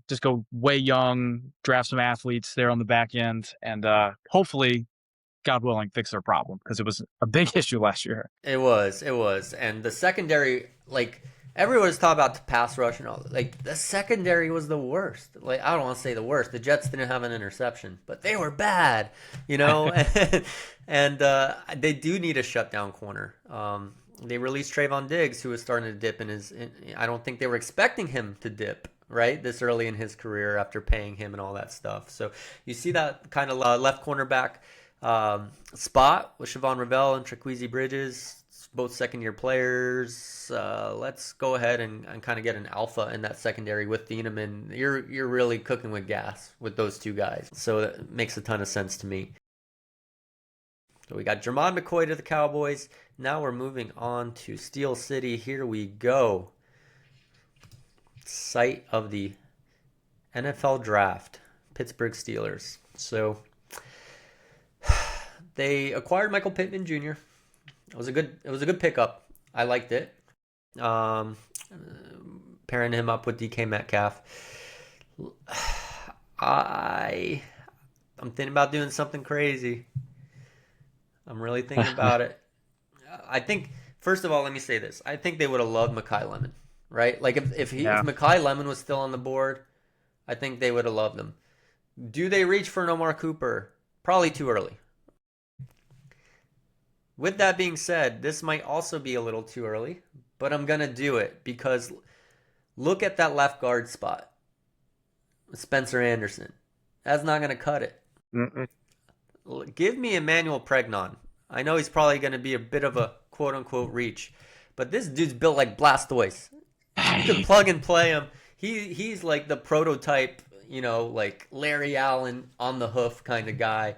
Just go way young, draft some athletes there on the back end, and hopefully, God willing, fix their problem because it was a big issue last year. It was, and the secondary, like everyone was talking about the pass rush and all. Like the secondary was the worst. Like I don't want to say the worst. The Jets didn't have an interception, but they were bad, you know. And they do need a shutdown corner. They released Trayvon Diggs, who was starting to dip in his. I don't think they were expecting him to dip right this early in his career after paying him and all that stuff. So you see that kind of left cornerback spot with Siobhan Ravel and Trequezy Bridges, both second-year players. Let's go ahead and kind of get an alpha in that secondary with Thieneman. You're really cooking with gas with those two guys, so that makes a ton of sense to me. So we got Jermod McCoy to the Cowboys. Now we're moving on to Steel City. Here we go. Site of the NFL draft, Pittsburgh Steelers. So they acquired Michael Pittman Jr. It was a good pickup. I liked it. Um, Pairing him up with DK Metcalf. I I'm thinking about doing something crazy. I'm really thinking about it. I think first of all, let me say this. I think they would have loved Makai Lemon, right? Like if Yeah. Makai Lemon was still on the board, I think they would have loved him. Do they reach for Nomar Cooper? Probably too early. With that being said, this might also be a little too early, but I'm going to do it because look at that left guard spot. Spencer Anderson. That's not going to cut it. Mm-mm. Give me Emmanuel Pregnon. I know he's probably going to be a bit of a quote unquote reach, but this dude's built like Blastoise. You could plug and play him. He's like the prototype, like Larry Allen on the hoof kind of guy.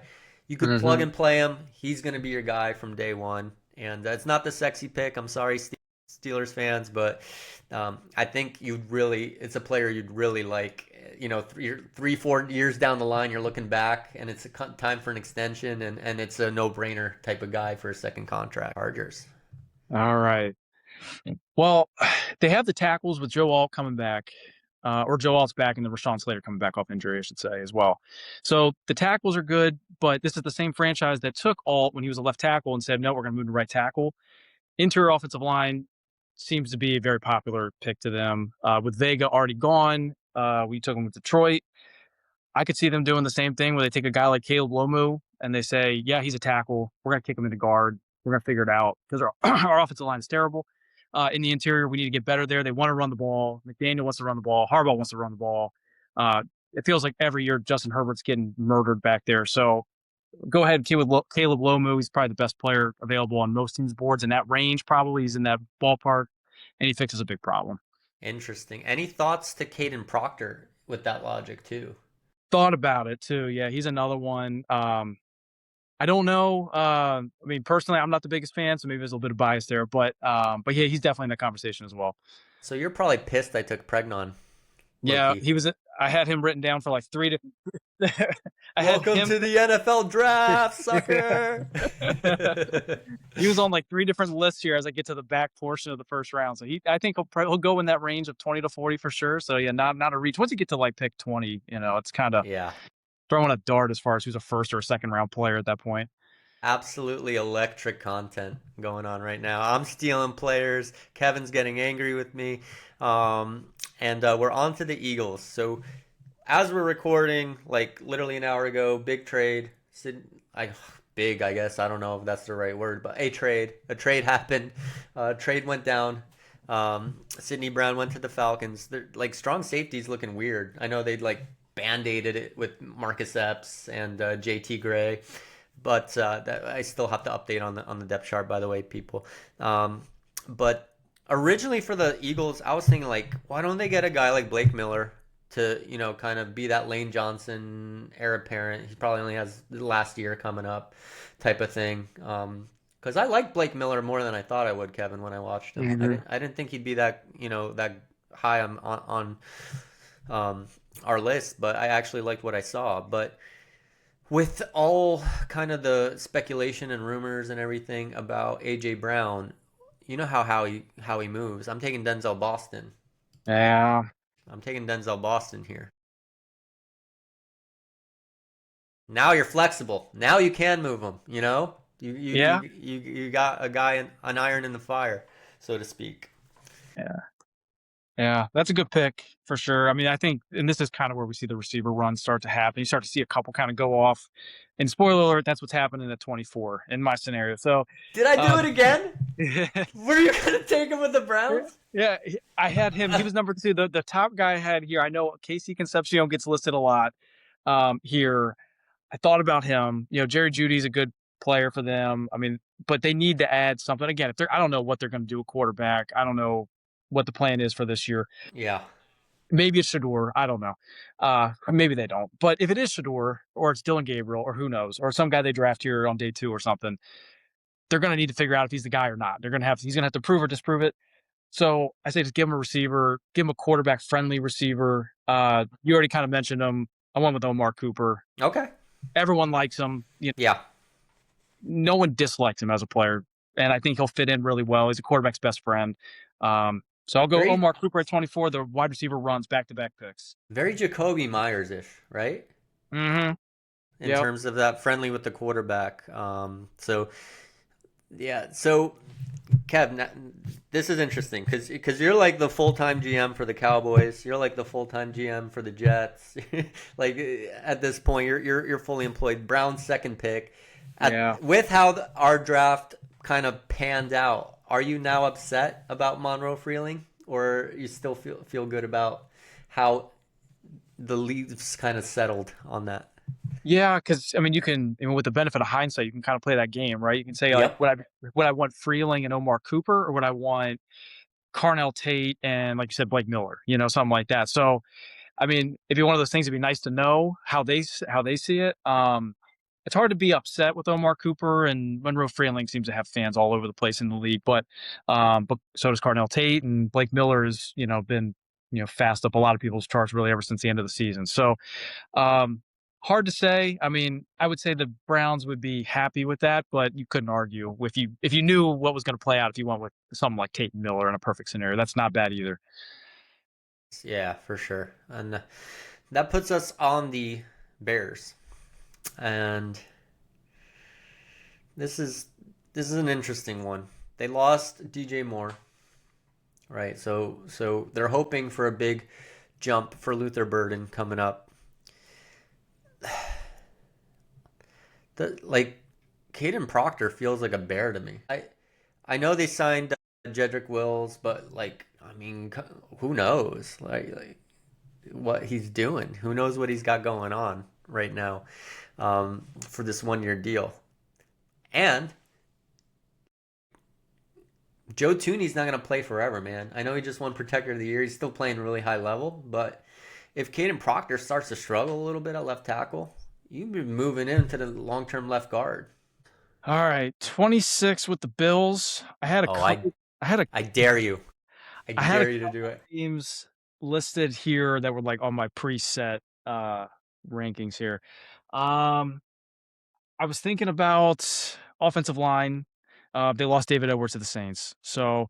You could plug Hmm. and play him. He's going to be your guy from day one. And it's not the sexy pick. I'm sorry, Steelers fans, but I think it's a player you'd really like. 3, 4 years down the line, you're looking back, and it's time for an extension, and it's a no-brainer type of guy for a second contract. Chargers. All right. Well, they have the tackles with Joe Alt coming back, or Joe Alt's back, and then Rashawn Slater coming back off injury, I should say, as well. So the tackles are good, but this is the same franchise that took Alt when he was a left tackle and said, no, we're going to move to right tackle. Interior offensive line seems to be a very popular pick to them. With Vega already gone, we took him with Detroit. I could see them doing the same thing where they take a guy like Caleb Lomu and they say, yeah, he's a tackle. We're going to kick him into guard. We're going to figure it out because our offensive line is terrible. In the interior, we need to get better there. They want to run the ball. McDaniel wants to run the ball. Harbaugh wants to run the ball. It feels like every year Justin Herbert's getting murdered back there. So go ahead, Caleb Lomu. He's probably the best player available on most teams' boards in that range. Probably he's in that ballpark, and he fixes a big problem. Interesting. Any thoughts to Caden Proctor with that logic too? Thought about it too. Yeah, he's another one. I don't know. I mean, personally, I'm not the biggest fan, so maybe there's a little bit of bias there. But yeah, he's definitely in that conversation as well. So you're probably pissed I took Pregnon, low Yeah, key. he was. I had him written down for like 3 different. I had Welcome him. to the NFL draft, sucker. He was on like 3 different lists here as I get to the back portion of the first round. So I think he'll go in that range of 20 to 40 for sure. So yeah, not a reach. Once you get to like pick 20, it's kind of Yeah. throwing a dart as far as who's a first or a second round player at that point. Absolutely electric content going on right now. I'm stealing players. Kevin's getting angry with me. And we're on to the Eagles. So as we're recording, like literally an hour ago, big trade. Big, I guess. I don't know if that's the right word, but a trade. A trade happened. Trade went down. Sidney Brown went to the Falcons. They're like strong safeties looking weird. I know they'd like band-aided it with Marcus Epps and JT Gray, but I still have to update on the depth chart, by the way, people. But originally for the Eagles, I was thinking like, why don't they get a guy like Blake Miller to kind of be that Lane Johnson heir apparent? He probably only has the last year coming up, type of thing. Because I like Blake Miller more than I thought I would, Kevin, when I watched him. Mm-hmm. I didn't think he'd be that that high on our list, but I actually liked what I saw. But with all kind of the speculation and rumors and everything about AJ Brown, you know how he moves. I'm taking Denzel Boston. Yeah. I'm taking Denzel Boston here. Now you're flexible. Now you can move him. Yeah. You got a guy an iron in the fire, so to speak. Yeah. Yeah, that's a good pick for sure. I mean, I think, and this is kind of where we see the receiver run start to happen. You start to see a couple kind of go off. And spoiler alert, that's what's happening at 24 in my scenario. So, Did I do um, it again? yeah, Were you gonna take him with the Browns? yeah, I had him. He was number 2. The top guy I had here, I know Casey Concepcion gets listed a lot here. I thought about him. Jerry Judy's a good player for them. I mean, but they need to add something. Again, I don't know what they're going to do a quarterback. I don't know what the plan is for this year. Yeah. Maybe it's Shador. I don't know. Maybe they don't. But if it is Shador or it's Dylan Gabriel or who knows, or some guy they draft here on day 2 or something, they're going to need to figure out if he's the guy or not. He's going to have to prove or disprove it. So I say just give him a receiver, give him a quarterback friendly receiver. You already kind of mentioned him. I went with Omar Cooper. Okay. Everyone likes him. Yeah. No one dislikes him as a player, and I think he'll fit in really well. He's a quarterback's best friend. So I'll go Very, Omar Cooper at 24. The wide receiver runs back-to-back picks. very Jacoby Myers-ish, right? Mm-hmm. In Yep. terms of that friendly with the quarterback. So yeah. So Kev, this is interesting because you're like the full-time GM for the Cowboys. You're like the full-time GM for the Jets. Like at this point, you're fully employed. Brown's second pick. Yeah. With how our draft kind of panned out, are you now upset about Monroe Freeling, or you still feel good about how the leaves kind of settled on that? Yeah, because I mean, with the benefit of hindsight, you can kind of play that game, right? You can say like, Yep. would I want Freeling and Omar Cooper, or would I want Carnell Tate and, like you said, Blake Miller, something like that. So, I mean, it'd be one of those things. It'd be nice to know how they see it. It's hard to be upset with Omar Cooper, and Monroe Freeling seems to have fans all over the place in the league. But so does Carnell Tate, and Blake Miller has been fast up a lot of people's charts really ever since the end of the season. So Hard to say. I mean, I would say the Browns would be happy with that, but you couldn't argue if you knew what was going to play out if you went with something like Tate Miller in a perfect scenario. That's not bad either. Yeah, for sure. And that puts us on the Bears. And this is this is an interesting one. They lost DJ Moore, right? So they're hoping for a big jump for Luther Burden coming up. Like Caden Proctor feels like a bear to me. I know they signed Jedrick Wills, but like I mean, who knows? Like what he's doing? Who knows what he's got going on right now for this 1 year deal? And Joe Tooney's not going to play forever, man. I know he just won Protector of the Year. He's still playing really high level, but if Caden Proctor starts to struggle a little bit at left tackle, you'd be moving into the long-term left guard. All right, 26 with the Bills. I had a Oh, couple. I had a I dare you. I I had a dare you to do couple it. teams listed here that were like on my preset rankings here. Um, I was thinking about offensive line. They lost David Edwards to the Saints, so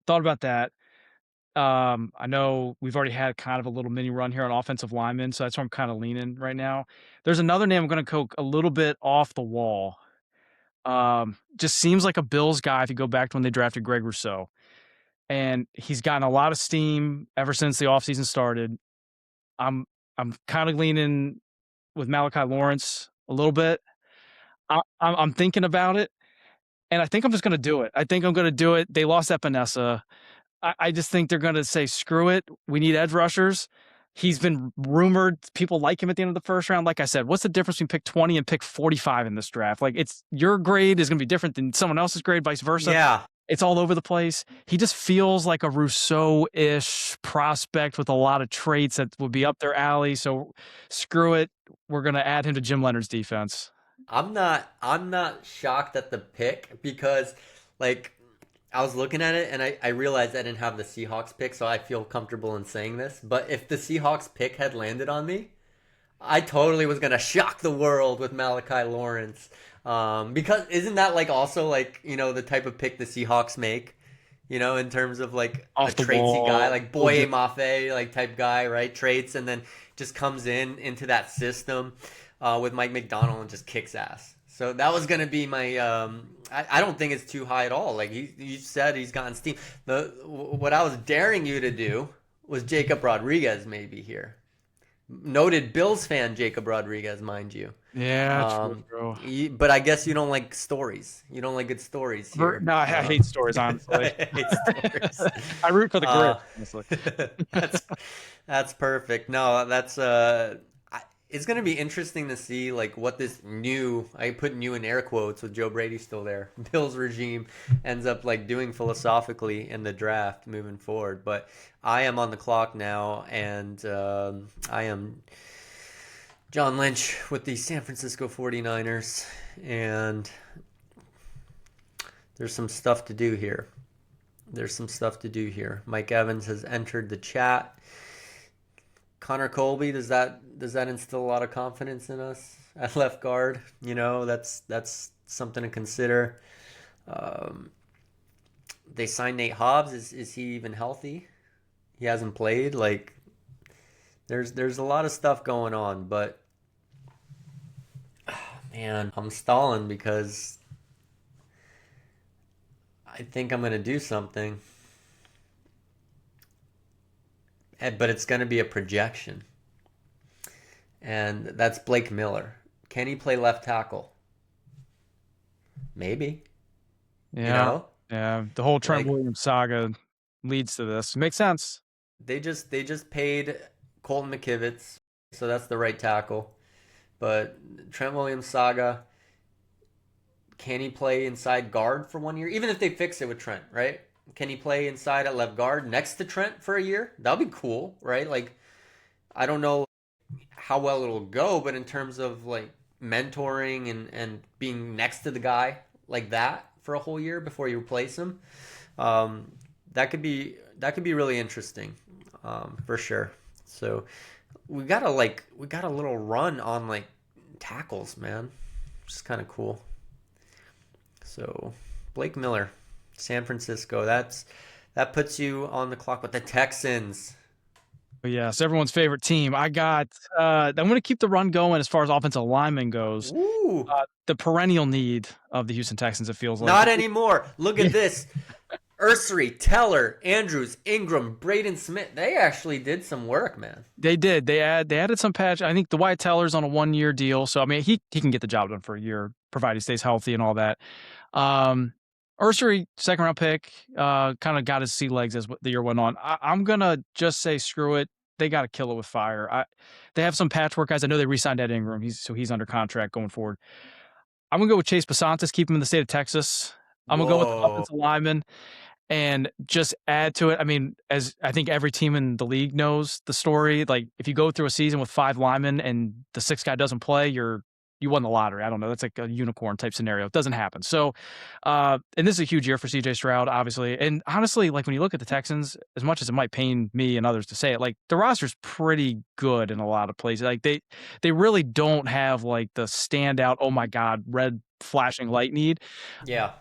thought about that. I know we've already had kind of a little mini run here on offensive linemen, so that's where I'm kind of leaning right now. There's another name I'm going to go a little bit off the wall. Just seems like a Bills guy if you go back to when they drafted Greg Rousseau. And he's gotten a lot of steam ever since the offseason started. I'm I'm kind of leaning with Malachi Lawrence a little bit. I'm thinking about it, and I think I'm just going to do it. I think I'm going to do it. They lost Epinesa. I just think they're going to say, screw it. We need edge rushers. He's been rumored. People like him at the end of the first round. Like I said, what's the difference between pick 20 and pick 45 in this draft? Like, it's your grade is going to be different than someone else's grade, vice versa. Yeah, It's all over the place. He just feels like a Rousseau-ish prospect with a lot of traits that would be up their alley. So screw it. We're going to add him to Jim Leonard's defense. I'm not shocked at the pick because like I was looking at it and I realized I didn't have the Seahawks pick, so I feel comfortable in saying this. But if the Seahawks pick had landed on me, I totally was gonna shock the world with Malachi Lawrence. Because isn't that like also like, the type of pick the Seahawks make? In terms of like a Off the traitsy guy, wall. like Boye Mafe, like type guy, right? Traits, and then just comes into that system with Mike McDonald and just kicks ass. So that was gonna be my. I don't think it's too high at all. Like you said, he's gotten steam. What I was daring you to do was Jacob Rodriguez maybe here. Noted Bills fan Jacob Rodriguez, mind you. Yeah, true. But I guess you don't like stories. You don't like good stories here. No, I hate stories, honestly. I hate stories. I root for the grit, honestly. that's perfect. No, it's gonna be interesting to see like what this new, I put new in air quotes with Joe Brady still there, Bills regime ends up like doing philosophically in the draft moving forward. But I am on the clock now, and I am John Lynch with the San Francisco 49ers, and there's some stuff to do here. Mike Evans has entered the chat. Connor Colby, does that instill a lot of confidence in us at left guard? That's something to consider. They signed Nate Hobbs. Is he even healthy? He hasn't played. Like, there's a lot of stuff going on, but man, I'm stalling because I think I'm gonna do something, but it's gonna be a projection, and that's Blake Miller. Can he play left tackle? Maybe. You Yeah, know, yeah. The whole Trent like Williams saga leads to this. Makes sense. they just paid Colton McKivitz, so that's the right tackle. But Trent Williams saga, can he play inside guard for 1 year? Even if they fix it with Trent, right? Can he play inside at left guard next to Trent for a year? That'll be cool, right? Like, I don't know how well it'll go, but in terms of like mentoring and being next to the guy like that for a whole year before you replace him, that could be really interesting, for sure. So we got a little run on like tackles, man. Just kind of cool. So Blake Miller, San Francisco. That puts you on the clock with the Texans. But yes, everyone's favorite team. I'm going to keep the run going as far as offensive lineman goes. Ooh, The perennial need of the Houston Texans, it feels like. not anymore. Look Yeah, at this. Ursery, Teller, Andrews, Ingram, Braden Smith. They actually did some work, man. they did. They added some patch. I think Dwight Teller's on a 1-year deal, so I mean he can get the job done for a year, provided he stays healthy and all that. Um, Ursery, second round pick, kind of got his sea legs as the year went on. I'm gonna just say screw it. They got to kill it with fire. They have some patchwork guys. I know they re-signed Ed Ingram. He's under contract going forward. I'm gonna go with Chase Basantis, keep him in the state of Texas. I'm gonna go with the Whoa. offensive lineman and just add to it. I mean, as I think every team in the league knows the story, like if you go through a season with 5 linemen and the 6th guy doesn't play, you won the lottery. I don't know. That's like a unicorn type scenario. It doesn't happen. So, and this is a huge year for CJ Stroud, obviously. And honestly, like when you look at the Texans, as much as it might pain me and others to say it, like the roster's pretty good in a lot of places. Like they really don't have like the standout, oh my God, red flashing light need. Yeah.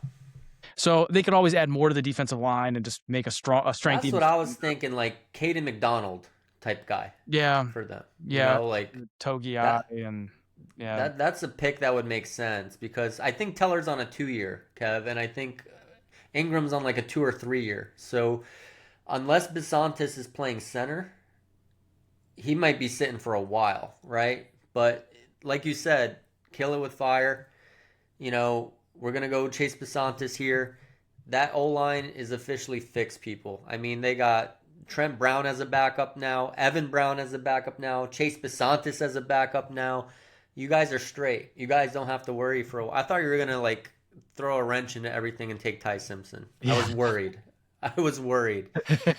So they could always add more to the defensive line and just make a strength That's even. what I was thinking, like Caden McDonald type guy Yeah, for them. yeah, Like Togi that and yeah, that's a pick that would make sense because I think Teller's on a 2 year, Kev, and I think Ingram's on like a 2 or 3 year. So unless Bisantis is playing center, he might be sitting for a while, right? But like you said, kill it with fire. We're gonna go Chase Bisantis here. That O line is officially fixed, people. I mean, they got Trent Brown as a backup now, Evan Brown as a backup now, Chase Bisantis as a backup now. You guys are straight. You guys don't have to worry for a while. I thought you were gonna like throw a wrench into everything and take Ty Simpson. I yeah. was worried. I was worried.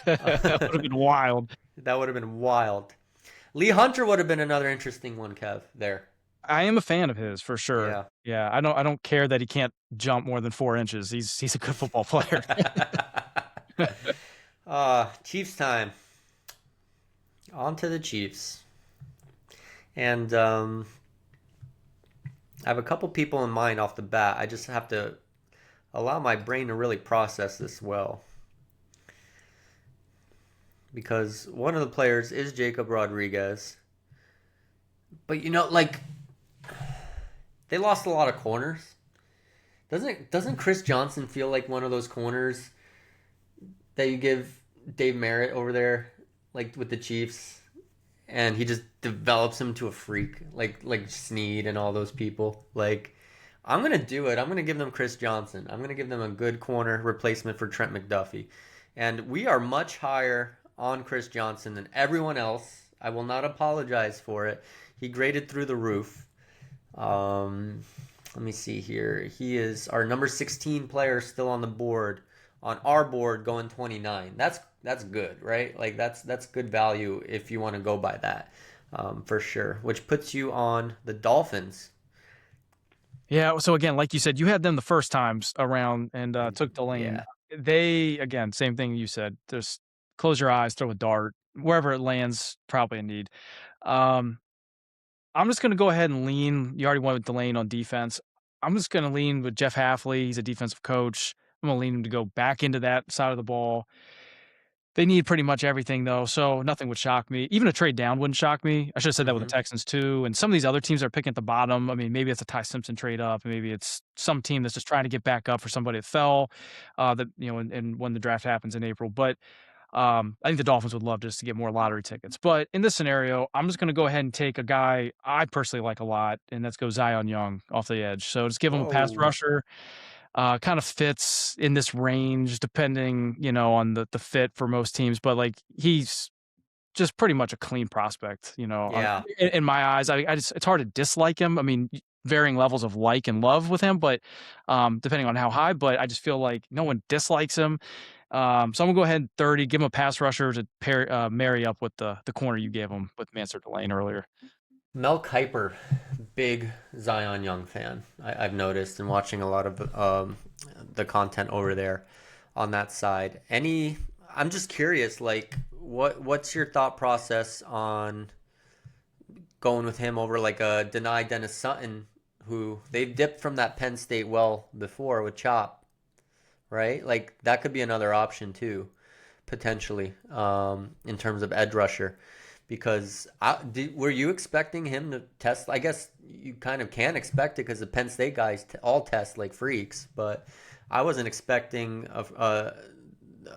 That would have been wild. That would have been wild. Lee Hunter would have been another interesting one, Kev. There. I am a fan of his for sure. Yeah. Yeah, I don't care that he can't jump more than 4 inches. He's a good football player. Chiefs time. On to the Chiefs. And I have a couple people in mind off the bat. I just have to allow my brain to really process this well. Because one of the players is Jacob Rodriguez. But like they lost a lot of corners. Doesn't Chris Johnson feel like one of those corners that you give Dave Merritt over there, like with the Chiefs, and he just develops him to a freak, like Snead and all those people. Like, I'm gonna do it. I'm gonna give them Chris Johnson. I'm gonna give them a good corner replacement for Trent McDuffie, and we are much higher on Chris Johnson than everyone else. I will not apologize for it. He graded through the roof. Let me see here. He is our number 16 player still on the board, on our board going 29. That's good, right? Like that's good value if you want to go by that, for sure. Which puts you on the Dolphins. Yeah, so again, like you said, you had them the first times around and took the lane. Yeah. They again, same thing you said. Just close your eyes, throw a dart wherever it lands. Probably a need. Um, I'm just going to go ahead and lean. You already went with Delane on defense. I'm just going to lean with Jeff Halfley. He's a defensive coach. I'm going to lean him to go back into that side of the ball. They need pretty much everything, though, so nothing would shock me. Even a trade down wouldn't shock me. I should have said that with the Mm-hmm. Texans, too. And some of these other teams are picking at the bottom. I mean, maybe it's a Ty Simpson trade up. Maybe it's some team that's just trying to get back up for somebody that fell, and when the draft happens in April. But I think the Dolphins would love just to get more lottery tickets. But in this scenario, I'm just going to go ahead and take a guy I personally like a lot, and let's go Zion Young off the edge. So just give him a pass Whoa. rusher. Kind of fits in this range, depending, on the fit for most teams. But like he's just pretty much a clean prospect, Yeah. in my eyes. I just it's hard to dislike him. I mean, varying levels of like and love with him, but depending on how high. But I just feel like no one dislikes him. So I'm gonna go ahead and 30, give him a pass rusher to marry up with the corner you gave him with Mansur Delane earlier. Mel Kiper, big Zion Young fan. I've noticed and watching a lot of the content over there on that side. I'm just curious, like, what's your thought process on going with him over like a Deni Dennis Sutton, who they've dipped from that Penn State well before with Chop, right? Like that could be another option too, potentially, in terms of edge rusher. Because were you expecting him to test? I guess you kind of can expect it because the Penn State guys all test like freaks, but I wasn't expecting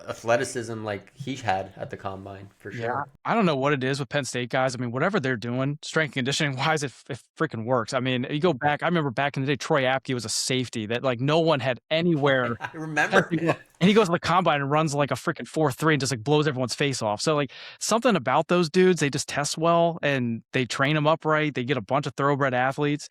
athleticism like he had at the combine for Yeah, sure. I don't know what it is with Penn State guys. I mean, whatever they're doing, strength and conditioning wise, it freaking works. I mean, you go back. I remember back in the day, Troy Apke was a safety that like no one had anywhere I remember testing well. it. And he goes to the combine and runs like a freaking 4.3 and just like blows everyone's face off. So like something about those dudes, they just test well and they train them up right. They get a bunch of thoroughbred athletes.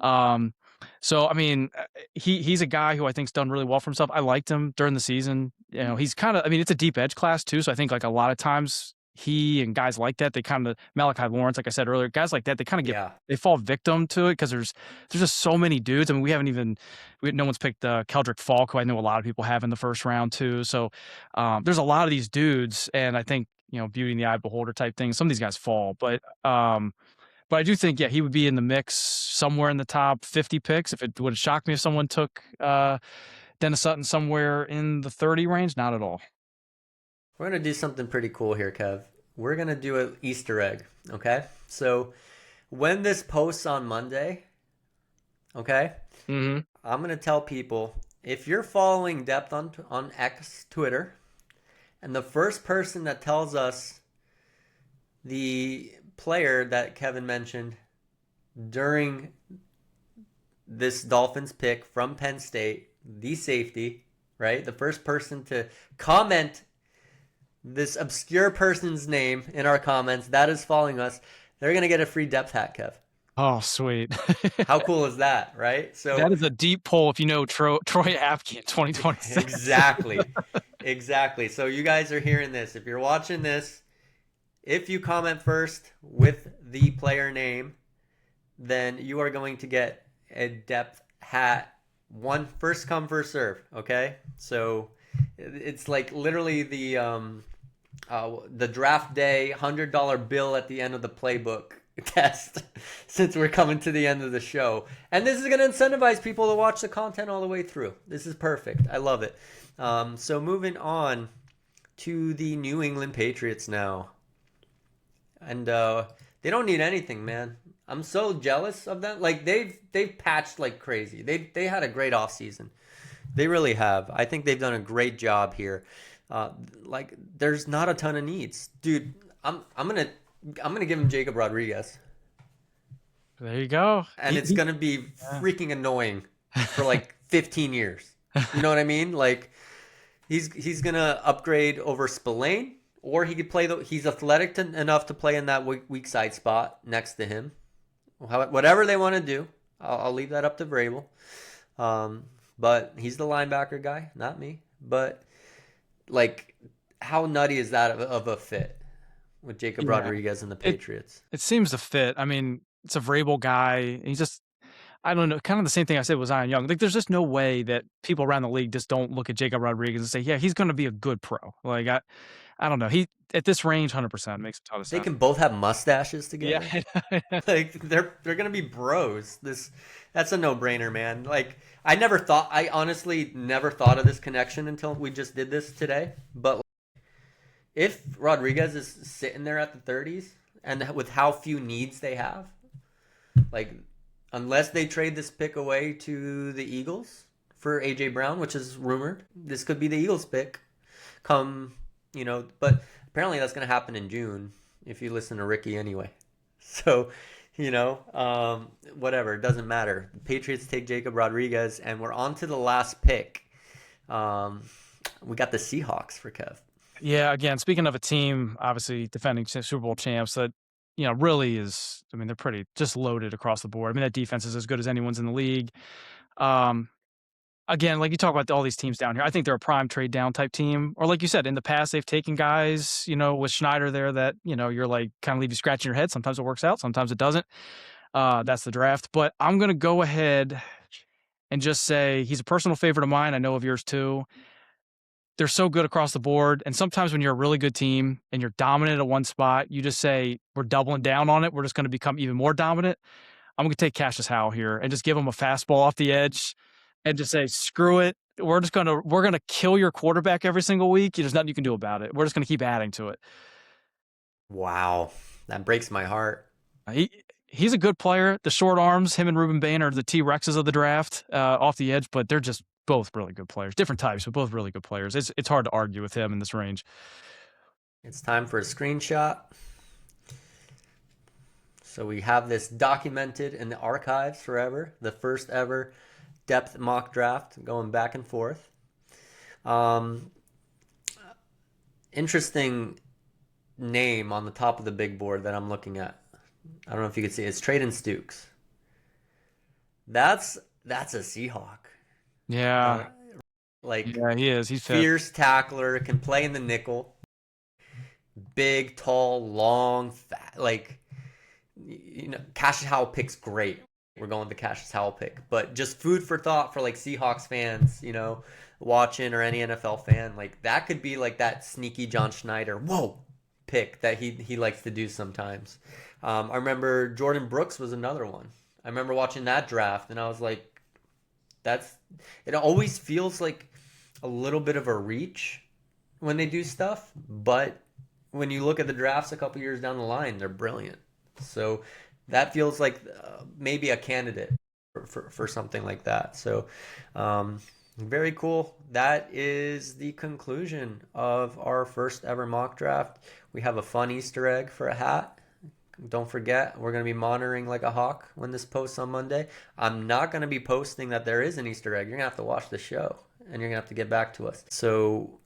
Um, so I mean, he's a guy who I think's done really well for himself. I liked him during the season. You know, he's kind of. I mean, it's a deep edge class too. So I think like a lot of times he and guys like that, they kind of Malachi Lawrence, like I said earlier, guys like that, they kind of Yeah. they fall victim to it because there's just so many dudes. I mean, no one's picked Keldrick Falk, who I know a lot of people have in the first round too. So there's a lot of these dudes, and I think beauty in the eye of the beholder type thing. Some of these guys fall, but I do think, yeah, he would be in the mix somewhere in the top 50 picks. If it would have shocked me if someone took Dennis Sutton somewhere in the 30 range, not at all. We're going to do something pretty cool here, Kev. We're going to do an Easter egg, okay? So when this posts on Monday, okay, Mm-hmm. I'm going to tell people if you're following Depth on X Twitter, and the first person that tells us the player that Kevin mentioned during this Dolphins pick from Penn State, the safety, right? The first person to comment this obscure person's name in our comments that is following us, they're going to get a free depth hat, Kev. Oh, sweet. How cool is that, right? So That is a deep pull if you know Troy Apke in 2026. exactly. Exactly. So you guys are hearing this. If you're watching this, if you comment first with the player name, then you are going to get a depth hat. One first come first serve. Okay, so it's like literally the draft day $100 bill at the end of the playbook test. Since we're coming to the end of the show, and this is going to incentivize people to watch the content all the way through. This is perfect. I love it. So moving on to the New England Patriots now. And they don't need anything, man. I'm so jealous of them. Like they've patched like crazy. They had a great offseason. They really have. I think they've done a great job here. Like there's not a ton of needs, dude. I'm gonna give him Jacob Rodriguez, There you go. and it's gonna be freaking annoying for like 15 years. You know what I mean? Like he's gonna upgrade over Spillane, or he could play he's athletic enough to play in that weak side spot next to him. Whatever they want to do, I'll leave that up to Vrabel. But he's the linebacker guy, not me. But like, how nutty is that of a fit with Jacob Rodriguez and the Patriots? It seems to fit. I mean, it's a Vrabel guy. He's just, I don't know, kind of the same thing I said with Zion Young. Like, there's just no way that people around the league just don't look at Jacob Rodriguez and say, yeah, he's going to be a good pro. Like, I don't know. He, at this range, 100% makes a ton of sense. They can both have mustaches together. Yeah. Like they're gonna be bros. That's a no-brainer, man. Like I honestly never thought of this connection until we just did this today. But if Rodriguez is sitting there at the 30s and with how few needs they have, like unless they trade this pick away to the Eagles for AJ Brown, which is rumored, this could be the Eagles pick come, but apparently that's going to happen in June if you listen to Ricky anyway. So, whatever, it doesn't matter. The Patriots take Jacob Rodriguez, and we're on to the last pick. We got the Seahawks for Kev. Yeah, again, speaking of a team, obviously defending Super Bowl champs, that really is. I mean, they're pretty just loaded across the board. I mean, that defense is as good as anyone's in the league. Again, like you talk about all these teams down here, I think they're a prime trade down type team. Or like you said, in the past, they've taken guys, with Schneider there that you're like kind of leave you scratching your head. Sometimes it works out, sometimes it doesn't. That's the draft. But I'm gonna go ahead and just say he's a personal favorite of mine. I know of yours too. they're so good across the board. And sometimes when you're a really good team and you're dominant at one spot, you just say, we're doubling down on it. We're just going to become even more dominant. I'm going to take Cassius Howell here and just give him a fastball off the edge and just say, screw it. We're going to kill your quarterback every single week. There's nothing you can do about it. We're just going to keep adding to it. Wow, that breaks my heart. He's a good player. The short arms, him and Ruben Bain are the T-Rexes of the draft off the edge, but they're just both really good players. Different types, but both really good players. It's hard to argue with him in this range. It's time for a screenshot. So we have this documented in the archives forever. The first ever depth mock draft going back and forth. Interesting name on the top of the big board that I'm looking at. I don't know if you can see it. It's Traden Stukes. That's a Seahawk. Yeah. Yeah, he is. He's fierce tackler, can play in the nickel. Big, tall, long, fat. Cassius Howell pick's great. We're going with the Cassius Howell pick. But just food for thought for Seahawks fans, watching, or any NFL fan. That could be that sneaky John Schneider, whoa, pick that he likes to do sometimes. I remember Jordan Brooks was another one. I remember watching that draft, and I was like, it always feels like a little bit of a reach when they do stuff, but when you look at the drafts a couple years down the line, they're brilliant. So that feels like maybe a candidate for something like that. So very cool. That is the conclusion of our first ever mock draft. We have a fun Easter egg for a hat. Don't forget, we're going to be monitoring like a hawk when this posts on Monday. I'm not going to be posting that there is an Easter egg. You're going to have to watch the show, and you're going to have to get back to us. So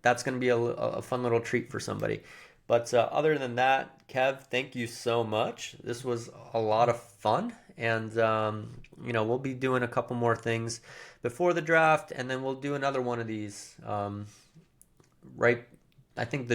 that's going to be a fun little treat for somebody. But other than that, Kev, thank you so much. This was a lot of fun. And, we'll be doing a couple more things before the draft, and then we'll do another one of these I think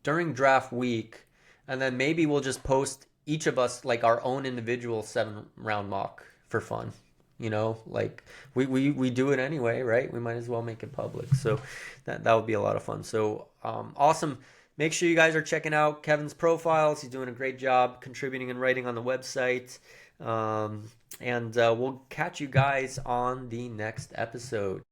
during draft week. And then maybe we'll just post each of us our own individual 7-round mock for fun. We do it anyway, right? We might as well make it public. So that would be a lot of fun. So awesome. Make sure you guys are checking out Kevin's profiles. He's doing a great job contributing and writing on the website. And we'll catch you guys on the next episode.